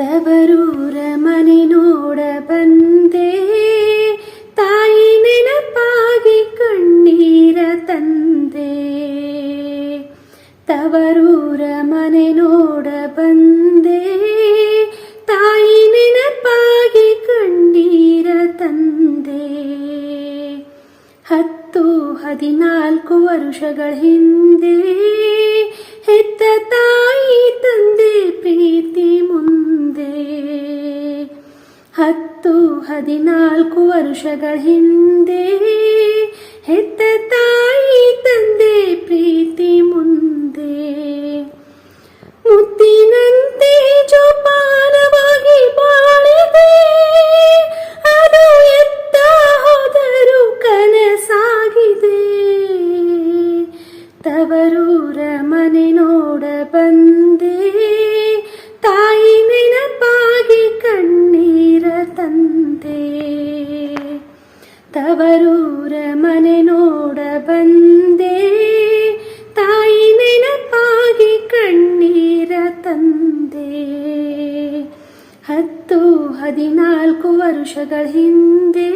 ತವರೂರ ಮನೆ ನೋಡ ಬಂದೆ, ತಾಯಿ ನೆನಪಾಗಿ ಕಣ್ಣೀರ ತಂದೆ. ತವರೂರ ಮನೆ ನೋಡ ಬಂದೆ, ತಾಯಿ ನೆನಪಾಗಿ ಕಣ್ಣೀರ ತಂದೆ. 10-14 ವರ್ಷಗಳ ಹಿಂದೆ ಹೆತ್ತ ತಾಯಿ ತಂದೆ ಪ್ರೀತಿ ಮುಂದೆ. 10-14 ವರ್ಷಗಳ ಹಿಂದೆ ಹೆತ್ತ ತಾಯಿ ತಂದೆ ಪ್ರೀತಿ ಮುಂದೆ. ಮುತ್ತಿನಂತೆ ಜೋಪಾನವಾಗಿ ಬಾಳಿದೆ, ಅದು ಎತ್ತ ಹೋದರೂ ಕನಸಾಗಿದೆ. ತವರೂರ ಮನೆ ನೋಡ ಬಂದೆ, ತಾಯಿ ನೆನಪಾಗಿ ಕಣ್ಣೀರ ತಂದೆ. ತವರೂರ ಮನೆ ನೋಡ ಬಂದೆ, ತಾಯಿ ನೆನಪಾಗಿ ಕಣ್ಣೀರ ತಂದೆ. 10-14 ವರ್ಷಗಳ ಹಿಂದೆ